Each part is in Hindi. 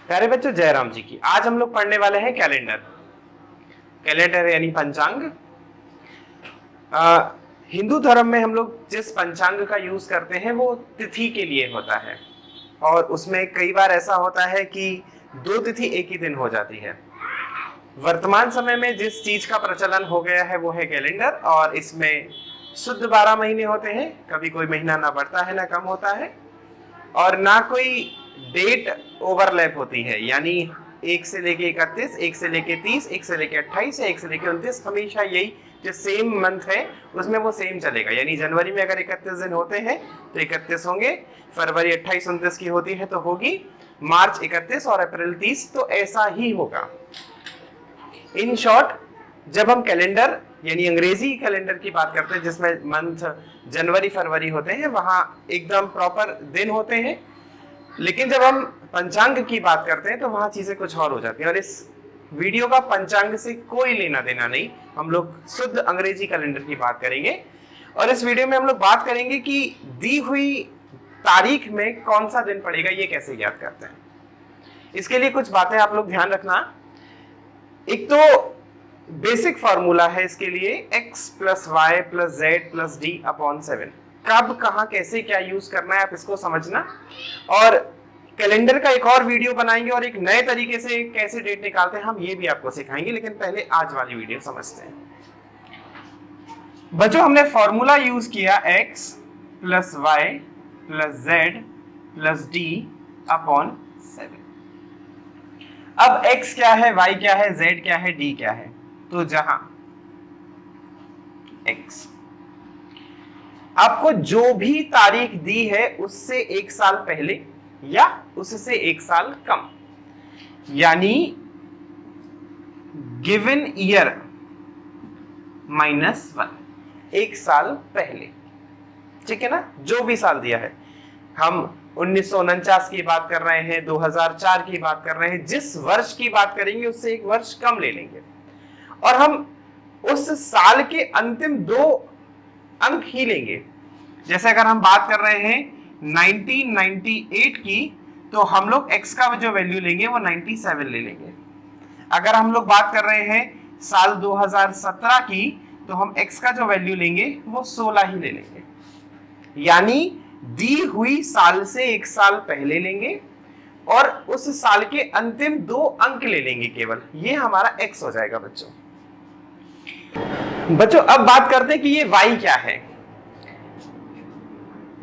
प्यारे बच्चों, जयराम जी की। आज हम लोग पढ़ने वाले हैं कैलेंडर। कैलेंडर यानी पंचांग। हिंदू धर्म में हम लोग जिस पंचांग का यूज करते हैं वो तिथि के लिए होता है, और उसमें कई बार ऐसा होता है कि दो तिथि एक ही दिन हो जाती है। वर्तमान समय में जिस चीज का प्रचलन हो गया है वो है कैलेंडर, और इसमें शुद्ध 12 महीने होते हैं। कभी कोई महीना ना बढ़ता है ना कम होता है, और ना कोई डेट ओवरलैप होती है, यानी 1 से लेके 31, 1 से लेके 30, 1 से लेके 28 या 1 से लेके 29, हमेशा यही जो सेम मंथ है उसमें वो सेम चलेगा। यानी जनवरी में अगर 31 दिन होते हैं तो 31 होंगे, फरवरी 28 29 की होती है तो होगी, मार्च 31 और अप्रैल 30, तो ऐसा ही होगा। इन शॉर्ट, जब हम कैलेंडर यानी अंग्रेजी कैलेंडर की बात करते हैं जिसमें मंथ जनवरी फरवरी होते हैं, वहां एकदम प्रॉपर दिन होते हैं। लेकिन जब हम पंचांग की बात करते हैं तो वहां चीजें कुछ और हो जाती हैं, और इस वीडियो का पंचांग से कोई लेना देना नहीं। हम लोग शुद्ध अंग्रेजी कैलेंडर की बात करेंगे, और इस वीडियो में हम लोग बात करेंगे कि दी हुई तारीख में कौन सा दिन पड़ेगा, ये कैसे याद करते हैं। इसके लिए कुछ बातें आप लोग ध्यान रखना। एक तो बेसिक फॉर्मूला है इसके लिए, x plus y plus z plus d upon 7। कब कहां कैसे क्या यूज करना है आप इसको समझना, और कैलेंडर का एक और वीडियो बनाएंगे और एक नए तरीके से कैसे डेट निकालते हैं हम ये भी आपको सिखाएंगे। लेकिन पहले आज वाली वीडियो समझते हैं। बच्चों, हमने फॉर्मूला यूज किया x plus y plus z plus d upon 7। अब x क्या है, y क्या है, z क्या है, d क्या है, तो जहां x आपको जो भी तारीख दी है उससे 1 साल पहले या उससे 1 साल कम, यानी गिवन ईयर -1, 1 साल पहले। ठीक है ना, जो भी साल दिया है, हम 1949 की बात कर रहे हैं, 2004 की बात कर रहे हैं, जिस वर्ष की बात करेंगे उससे 1 वर्ष कम ले लेंगे, और हम उस साल के अंतिम 2 अंक ही लेंगे। जैसे अगर हम बात कर रहे हैं 1998 की, तो हम लोग x का जो वैल्यू लेंगे वो 97 ले लेंगे। अगर हम लोग बात कर रहे हैं साल 2017 की, तो हम x का जो वैल्यू लेंगे वो 16 ही ले लेंगे। यानी दी हुई साल से 1 साल पहले लेंगे और उस साल के अंतिम 2 अंक ले लेंगे केवल। ये हमारा x हो जाएगा बच्चों। अब बात करते हैं कि ये y क्या है।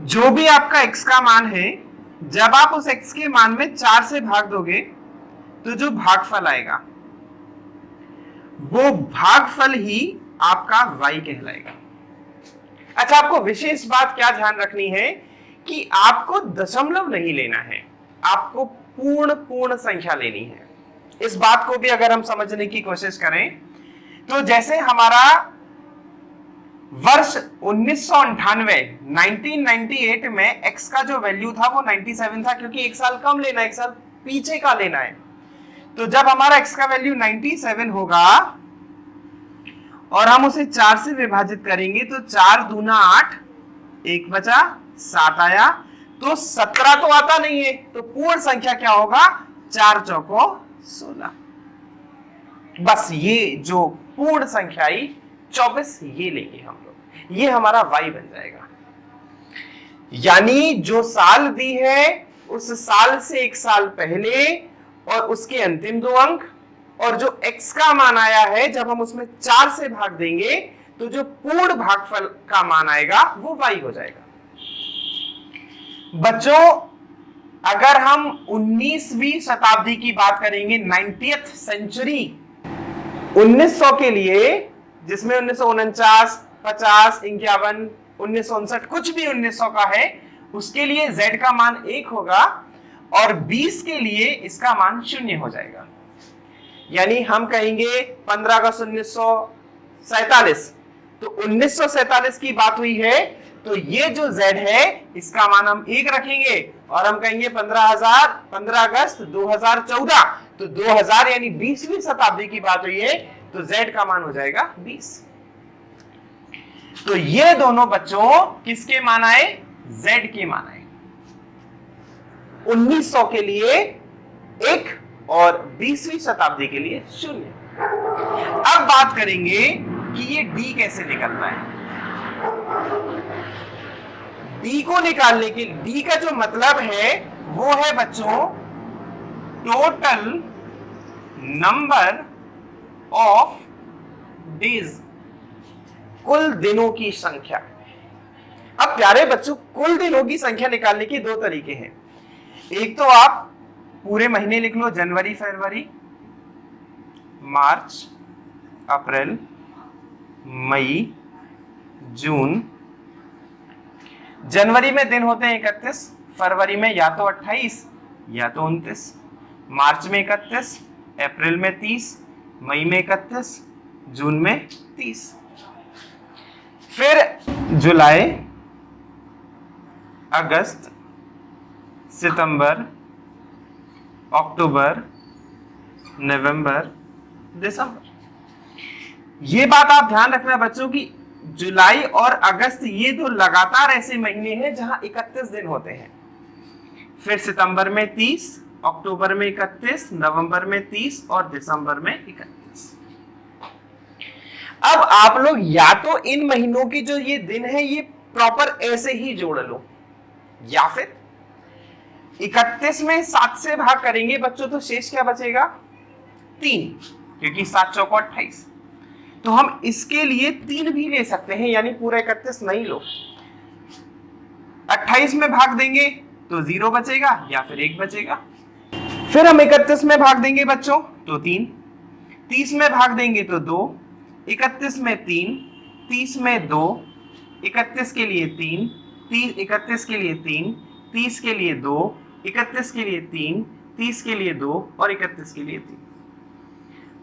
जो भी आपका x का मान है, जब आप उस x के मान में 4 से भाग दोगे तो जो भागफल आएगा वो भागफल ही आपका y कहलाएगा। अच्छा, आपको विशेष बात क्या ध्यान रखनी है कि आपको दशमलव नहीं लेना है, आपको पूर्ण संख्या लेनी है। इस बात को भी अगर हम समझने की कोशिश करें तो जैसे हमारा वर्ष 1998 में x का जो वैल्यू था वो 97 था, क्योंकि 1 साल कम लेना है, 1 साल पीछे का लेना है। तो जब हमारा x का वैल्यू 97 होगा और हम उसे 4 से विभाजित करेंगे तो 4 दूना 8, 1 बचा 7 आया, तो 17 तो आता नहीं है, तो पूर्ण संख्या क्या होगा, 4 चौको 16। बस ये जो पूर्ण संख्या आई 24, ये लेंगे हम लोग, ये हमारा y बन जाएगा। यानी जो साल दी है उस साल से 1 साल पहले और उसके अंतिम 2 अंक, और जो x का मान आया है जब हम उसमें 4 से भाग देंगे तो जो पूर्ण भागफल का मान आएगा वो y हो जाएगा। बच्चों, अगर हम 19वीं शताब्दी की बात करेंगे, 90th सेंचुरी, 1900 के लिए, जिसमें 1949, 50, 51, 1959, कुछ भी 1900 का है, उसके लिए z का मान 1 होगा और 20 के लिए इसका मान 0 हो जाएगा। यानी हम कहेंगे 15 अगस्त 1947, तो 1947 की बात हुई है, तो ये जो z है इसका मान हम 1 रखेंगे और हम कहेंगे 15 अगस्त 2014, तो 2000 यानी 20वीं शताब्दी की बात हुई है, तो z का मान हो जाएगा 20। तो ये दोनों बच्चों किसके मान आए, z के मान आए। 1900 के लिए 1 और 20वीं शताब्दी के लिए 0। अब बात करेंगे कि ये डी कैसे निकलता है। डी को निकालने के डी का जो मतलब है वो है बच्चों टोटल नंबर ऑफ डेज, कुल दिनों की संख्या। अब प्यारे बच्चों, कुल दिनों की संख्या निकालने के दो तरीके हैं। एक तो आप पूरे महीने लिख लो, जनवरी, फरवरी, मार्च, अप्रैल, मई, जून। जनवरी में दिन होते हैं 31, फरवरी में या तो 28 या तो 29, मार्च में 31, अप्रैल में 30, मई में 31, जून में 30। फिर जुलाई, अगस्त, सितंबर, अक्टूबर, नवंबर, दिसंबर। ये बात आप ध्यान रखना बच्चों की जुलाई और अगस्त ये तो लगातार ऐसे महीने हैं जहां 31 दिन होते हैं। फिर सितंबर में 30, अक्टूबर में 31, नवंबर में 30 और दिसंबर में 31। अब आप लोग या तो इन महीनों की जो ये दिन है ये प्रॉपर ऐसे ही जोड़ लो, या फिर 31 में 7 से भाग करेंगे बच्चों तो शेष क्या बचेगा? 3, क्योंकि 7 चौको 28। तो हम इसके लिए 3 भी ले सकते हैं, यानी पूरा 31 नहीं लो। 28 में भाग देंगे तो 0 बचेगा या फिर 1 बचेगा। फिर हम 31 में भाग देंगे बच्चों तो 3, 30 में भाग देंगे तो 2, 31 में 3, 30 में 2, 31 के लिए 3, 31 के लिए 3, 30 के लिए 2, 31 के लिए 3, 30 के लिए 2 और 31 के लिए 3।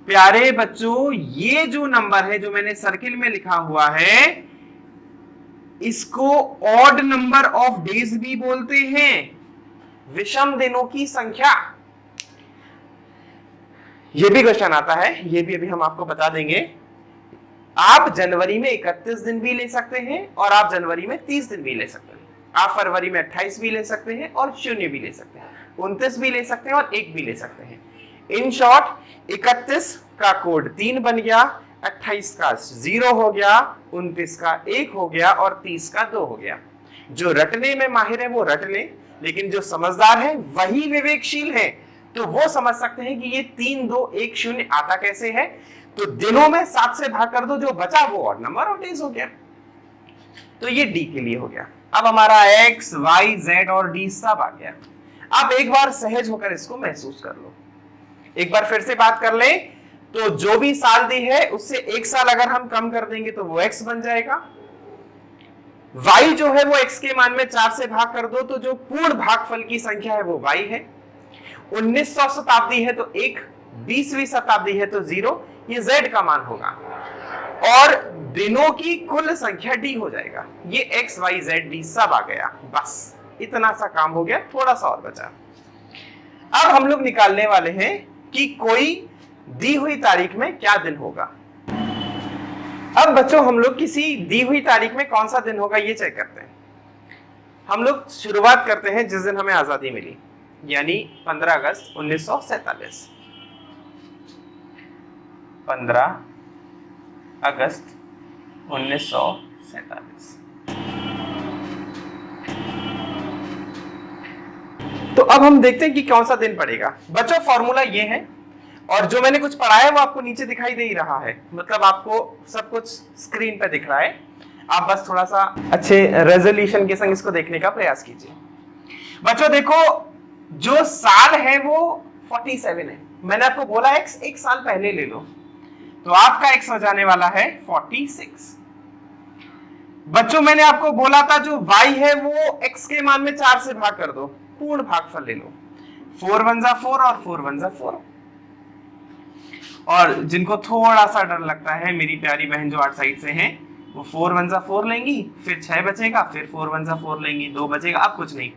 प्यारे बच्चों, ये जो नंबर है जो मैंने सर्किल में लिखा हुआ है इसको ऑड नंबर ऑफ डेज भी बोलते हैं, विषम दिनों की संख्या। ये भी क्वेश्चन आता है, ये भी अभी हम आपको बता देंगे। आप जनवरी में 31 दिन भी ले सकते हैं और आप जनवरी में 30 दिन भी ले सकते हैं। आप फरवरी में 28 भी ले सकते हैं और 0 भी ले सकते हैं, 29 भी ले सकते हैं और 1 भी ले सकते हैं। इन शॉर्ट 31 का कोड 3 बन गया, 28 का 0 हो गया, 29 का 1 हो गया और 30 का 2 हो गया। जो रटने में माहिर है वो रट ले, लेकिन जो समझदार है वही विवेकशील है, तो वो समझ सकते हैं कि ये 3 2 1 0 आता कैसे है। तो दिनों में 7 से भाग कर दो, जो बचा वो ऑड नंबर ऑफ डेज हो गया। तो ये डी के लिए हो गया। अब हमारा एक्स, वाई, जेड और डी सब आ गया। अब एक बार सहज होकर इसको महसूस कर लो। एक बार फिर से बात कर ले, तो जो भी साल दी है उससे 1 साल अगर हम कम कर देंगे तो वो x बन जाएगा। y जो है वो x के मान में 4 से भाग कर दो तो जो पूर्ण भागफल की संख्या है वो y है। 1900 शताब्दी है तो 1, 20वीं शताब्दी है तो 0, ये z का मान होगा और दिनों की कुल संख्या d हो जाएगा। ये x, y, z, d सब आ गया। बस इतना सा काम हो गया, थोड़ा सा और बचा। अब हम लोग निकालने वाले हैं कि कोई दी हुई तारीख में क्या दिन होगा। अब बच्चों हम लोग किसी दी हुई तारीख में कौन सा दिन होगा ये चेक करते हैं। हम लोग शुरुआत करते हैं जिस दिन हमें आजादी मिली, यानी 15 अगस्त 1947। 15 अगस्त 1947। तो अब हम देखते हैं कि कौन सा दिन पड़ेगा। बच्चों फॉर्मूला ये है और जो मैंने कुछ पढ़ाया है वो आपको नीचे दिखाई दे ही रहा है, मतलब आपको सब कुछ स्क्रीन पे दिख रहा है। आप बस थोड़ा सा अच्छे रेजोल्यूशन के संग इसको देखने का प्रयास कीजिए। बच्चों देखो, जो साल है वो 47 है। मैंने आपको बोला x एक साल पहले ले लो, तो आपका x हो जाने वाला है 46। बच्चों मैंने आपको बोला था जो y है वो x के मान में 4 से भाग कर दो, पूर्ण भागफल ले लो। 4 1 जा 4 और 4 1 जा 4। और जिनको थोड़ा सा डर लगता है, मेरी प्यारी बहन जो 8 साइड से हैं, वो 4 1 जा 4 लेंगी, फिर 6 बचेगा, फिर 4 1 जा 4 लेंगी, 2 बचेगा। अब कुछ नहीं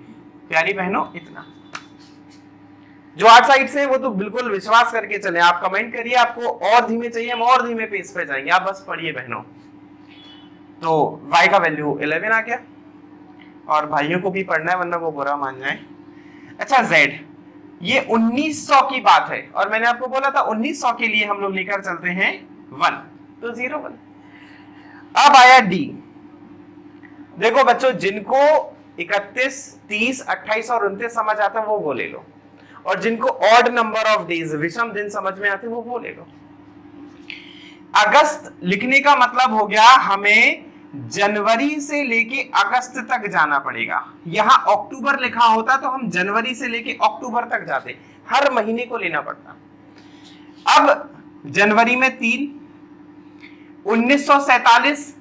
प्यारी बहनों, इतना। जो 8 साइड से वो तो बिल्कुल विश्वास करके चले। आप कमेंट करिए आपको और धीमे चाहिए, हम और धीमे पेज पे जाएंगे, आप बस पढ़िए बहनों। तो y का वैल्यू 11 आ गया और भाइयों को भी पढ़ना है वरना वो बुरा मान जाए। अच्छा z, ये 1900 की बात है और मैंने आपको बोला था 1900 के लिए हम लोग लेकर चलते हैं 1, तो 0 1। अब आया डी। देखो बच्चों, जिनको 31, 30, 28 और 29 समझ आता है वो ले लो, और जिनको ऑड नंबर ऑफ डेज, विषम दिन समझ में आते वो ले लो। अगस्त लिखने का मतलब हो गया हमें जनवरी से लेके अगस्त तक जाना पड़ेगा। यहां अक्टूबर लिखा होता तो हम जनवरी से लेके अक्टूबर तक जाते, हर महीने को लेना पड़ता। अब जनवरी में 3, 1947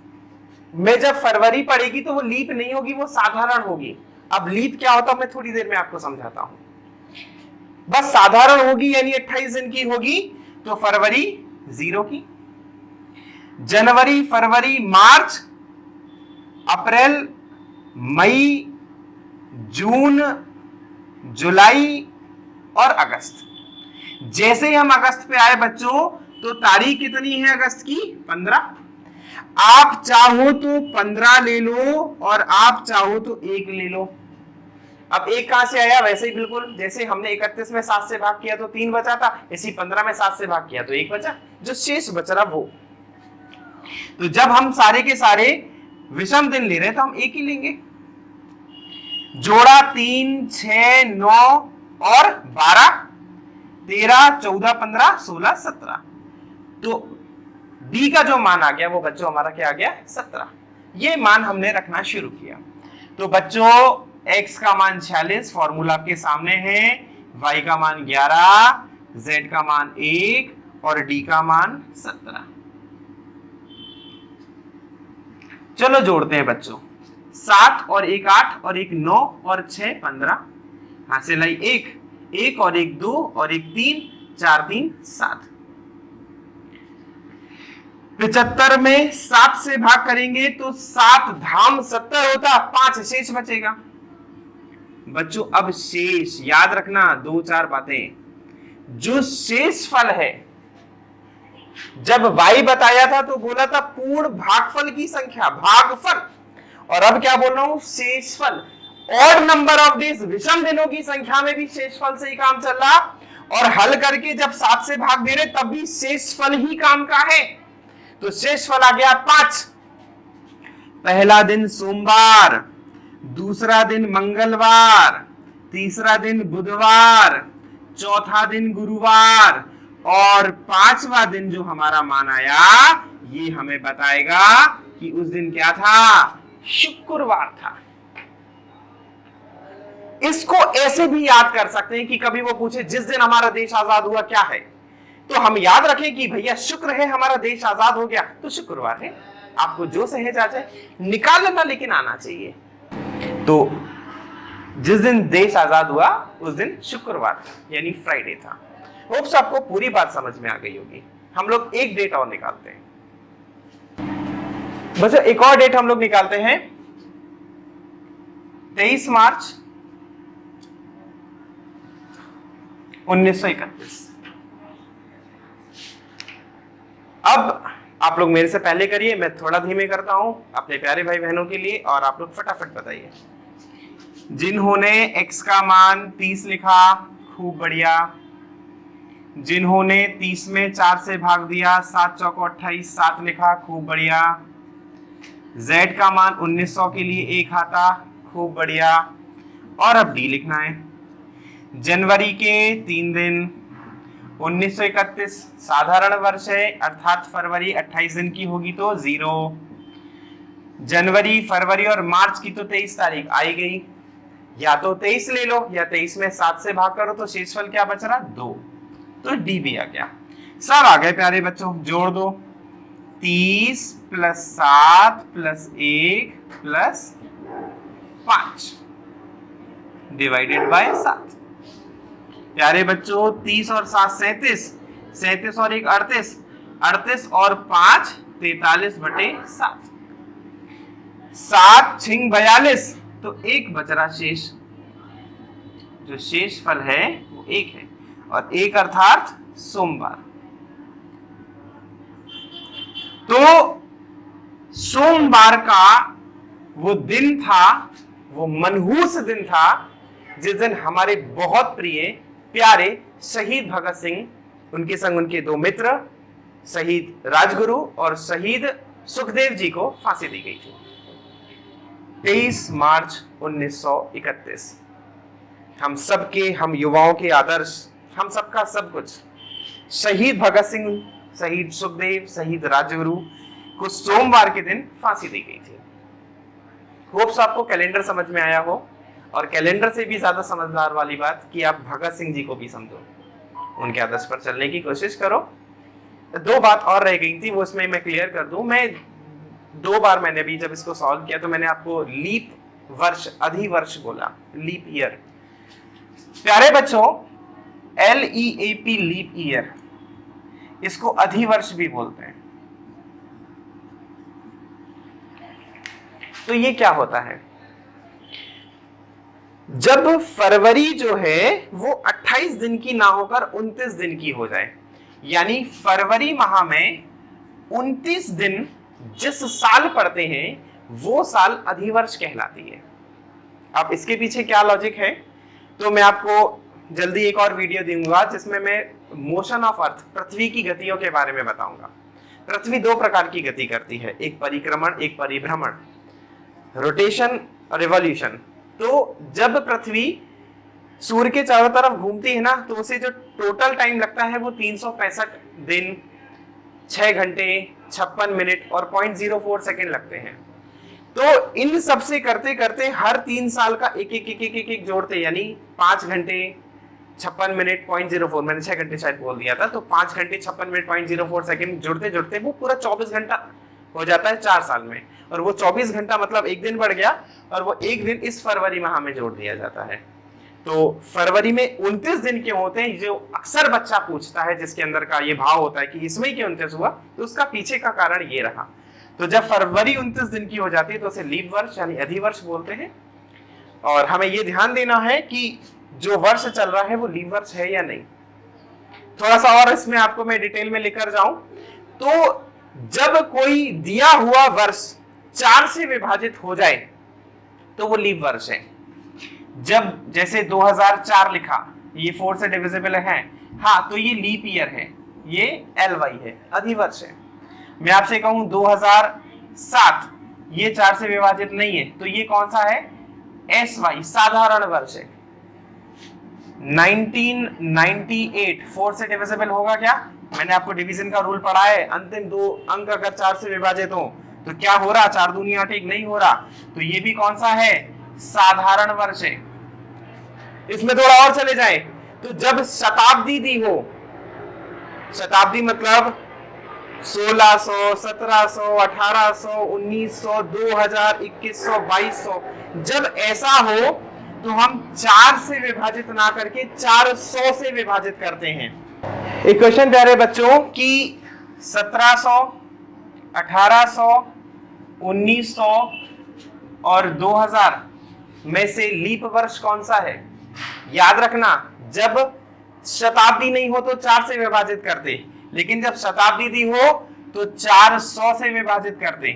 में जब फरवरी पड़ेगी तो वो लीप नहीं होगी, वो साधारण होगी। अब लीप क्या होता है मैं थोड़ी देर में आपको समझाता हूं। बस साधारण होगी यानी 28 दिन की होगी, तो फरवरी 0 की। जनवरी, फरवरी, मार्च, अप्रैल, मई, जून, जुलाई और अगस्त। जैसे ही हम अगस्त पे आए बच्चों, तो तारीख कितनी है अगस्त की? 15। आप चाहो तो 15 ले लो और आप चाहो तो 1 ले लो। अब 1 कहां से आया? वैसे ही बिल्कुल जैसे हमने 31 में 7 से भाग किया तो 3 बचा था, इसी 15 में 7 से भाग किया तो 1 बचा, जो शेष बच रहा वो। तो जब हम सारे के सारे विषम दिन ले रहे हैं तो हम 1 ही लेंगे। जोड़ा 3, 6, 9 और 12, 13, 14, 15, 16, 17। तो डी का जो मान आ गया वो बच्चों हमारा क्या आ गया? 17। ये मान हमने रखना शुरू किया। तो बच्चों x का मान 46 फॉर्मूला आपके सामने है, y का मान 11, z का मान 1 और d का मान 17। चलो जोड़ते हैं बच्चों। 7 और 1 8 और 1 9 और 6 15, हासिल आई 1 और 1 2 और 1 3, 4 3 7। 75 में 7 से भाग करेंगे तो 7 धाम 70 होता, 5 शेष बचेगा। बच्चों अब शेष याद रखना 2-4 बातें। जो शेष फल है, जब y बताया था तो बोला था पूर्ण भागफल की संख्या, भागफल, और अब क्या बोल रहा हूं? शेषफल। ऑड नंबर ऑफ डेज, विषम दिनों की संख्या में भी शेषफल से ही काम चल रहा, और हल करके जब 7 से भाग दे रहे तब भी शेषफल ही काम का है। तो शेषफल आ गया 5। पहला दिन सोमवार, दूसरा दिन मंगलवार, तीसरा दिन बुधवार, चौथा दिन गुरुवार और 5वां दिन जो हमारा मान आया ये हमें बताएगा कि उस दिन क्या था? शुक्रवार था। इसको ऐसे भी याद कर सकते हैं कि कभी वो पूछे जिस दिन हमारा देश आजाद हुआ क्या है, तो हम याद रखें कि भैया शुक्र है, हमारा देश आजाद हो गया तो शुक्रवार है। आपको जो सहज आ जाए निकाल लेना, लेकिन आना चाहिए। तो जिस दिन देश आजाद हुआ उस दिन शुक्रवार था, यानी फ्राइडे था। होप्स आपको पूरी बात समझ में आ गई होगी। हम लोग एक डेट और निकालते हैं, बस एक और डेट हम लोग निकालते हैं। 23 मार्च 1931। अब आप लोग मेरे से पहले करिए, मैं थोड़ा धीमे करता हूं अपने प्यारे भाई बहनों के लिए, और आप लोग फटाफट बताइए। जिन्होंने x का मान 30 लिखा खूब बढ़िया, जिन्होंने 30 में 4 से भाग दिया 7 चौको 28 7 लिखा खूब बढ़िया, z का मान 1900 के लिए 1 आता खूब बढ़िया, और अब d लिखना है। जनवरी के 3 दिन, 1931 साधारण वर्ष है अर्थात फरवरी 28 दिन की होगी तो 0। जनवरी, फरवरी और मार्च की तो 23 तारीख आई गई, या तो 23 ले लो या 23 में 7 से भाग करो तो शेषफल क्या बच रहा? 2। तो डी भी आ गया। सब आ गए प्यारे बच्चों, जोड़ दो। 30 + 7 + 1 + 5 डिवाइडेड बाय 7। प्यारे बच्चों 30 और 7 37, 37 और 1 38, 38 और 5 43/7, 7 छिंग 42, तो 1 बच रहा शेष। जो शेष फल है वो 1 है, और 1 अर्थात सोमवार। तो सोमवार का वो दिन था, वो मनहूस दिन था जिस दिन हमारे बहुत प्रिय प्यारे शहीद भगत सिंह, उनके संग उनके 2 मित्र शहीद राजगुरु और शहीद सुखदेव जी को फांसी दी गई थी 23 मार्च 1931। हम सबके, हम युवाओं के आदर्श, हम सबका सब कुछ, शहीद भगत सिंह, शहीद सुखदेव, शहीद राजगुरु को सोमवार के दिन फांसी दी गई थी। होप्स आपको कैलेंडर समझ में आया हो, और कैलेंडर से भी ज्यादा समझदार वाली बात कि आप भगत सिंह जी को भी समझो, उनके आदर्श पर चलने की कोशिश करो। 2 बात और रह गई थी, वो इसमें मैं क्लियर कर दूं। मैं 2 बार मैंने अभी जब इसको सॉल्व किया तो मैंने आपको लीप वर्ष, अधिवर्ष बोला, लीप ईयर। प्यारे बच्चों, LEAP लीप ईयर, इसको अधिवर्ष भी बोलते हैं। तो ये क्या होता है? जब फरवरी जो है वो 28 दिन की ना होकर 29 दिन की हो जाए, यानी फरवरी माह में 29 दिन जिस साल पड़ते हैं वो साल अधिवर्ष कहलाती है। अब इसके पीछे क्या लॉजिक है तो मैं आपको जल्दी एक और वीडियो दूंगा जिसमें मैं मोशन ऑफ अर्थ, पृथ्वी की गतियों के बारे में बताऊंगा। पृथ्वी 2 प्रकार की गति करती है, एक परिक्रमण, एक परिभ्रमण, रोटेशन और रिवॉल्यूशन। तो जब पृथ्वी सूर्य के चारों तरफ घूमती है ना, तो उसे जो टोटल टाइम लगता है वो 365 दिन, 6 घंटे, 56 मिनट और 0.04 सेकेंड लगते हैं। तो इन सब से करते करते हर 3 साल का एक एक एक एक एक, एक जोड़ते, यानी 5 घंटे 56 मिनट 0.04, मैंने 6 घंटे शायद बोल दिया था, तो 5 घंटे 56 मिनट 0.04 सेकेंड जुड़ते जुड़ते वो पूरा 24 घंटा हो जाता है 4 साल में। और वो 24 घंटा मतलब एक दिन बढ़ गया, और वो एक दिन इस फरवरी माह में जोड़ दिया जाता है। तो फरवरी में 29 दिन क्यों होते हैं, जो अक्सर बच्चा पूछता है, जिसके अंदर का ये भाव होता है कि इसमें क्यों 29 हुआ, तो उसका पीछे का कारण ये रहा। तो जब फरवरी 29 दिन की हो जाती है तो उसे लीप वर्ष यानी अधिवर्ष बोलते हैं। और हमें ये ध्यान देना है कि जो वर्ष चल रहा है वो लीप वर्ष है या नहीं। थोड़ा सा और इसमें आपको मैं डिटेल में लेकर जाऊं तो जब कोई दिया हुआ वर्ष 4 से विभाजित हो जाए तो वो लीप वर्ष है। जब जैसे 2004 लिखा, ये 4 से डिविजिबल है, हाँ, तो ये लीप ईयर है, ये LY है, अधिवर्ष है। मैं आपसे कहूं 2007, ये 4 से विभाजित नहीं है, तो ये कौन सा है, SY, साधारण वर्ष है। 1998 4 से डिविजिबल होगा क्या? मैंने आपको डिवीजन का रूल पढ़ा है, अंतिम 2 अंक अगर 4 से विभाजित हो तो क्या हो रहा, 4 दूनी 8, 1 नहीं हो रहा, तो ये भी कौन सा है, साधारण वर्ष है। इसमें थोड़ा और चले जाए तो जब शताब्दी दी हो, शताब्दी मतलब 1600, 1700, 1800, 1900, 2000, 2100, 2200, जब ऐसा हो तो हम 4 से विभाजित ना करके 400 से विभाजित करते हैं। एक क्वेश्चन प्यारे बच्चों कि 1700, 1800, 1900 और 2000 में से लीप वर्ष कौन सा है? याद रखना, जब शताब्दी नहीं हो तो 4 से विभाजित करते, लेकिन जब शताब्दी दी हो तो 400 से विभाजित करते।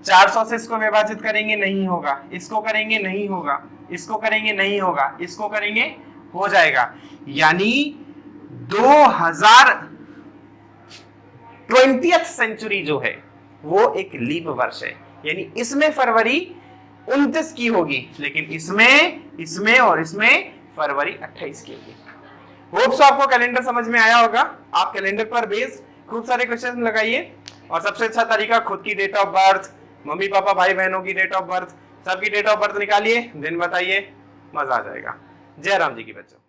400 से इसको विभाजित करेंगे नहीं होगा, इसको करेंगे नहीं होगा, इसको करेंगे नहीं होगा, इसको करेंगे हो जाएगा। यानी 2020th सेंचुरी जो है वो एक लीप वर्ष है, यानी इसमें फरवरी 29 की होगी, लेकिन इसमें और इसमें फरवरी 28 की होगी। होप्स आपको कैलेंडर समझ में आया होगा। आप कैलेंडर पर बेस्ड खूब सारे क्वेश्चन लगाइए, और सबसे अच्छा तरीका खुद की date of birth, mummy papa भाई बहनों की डेट ऑफ बर्थ, सबकी डेट ऑफ बर्थ निकालिए, दिन बताइए, मजा आ जाएगा। जय राम जी की बच्चों।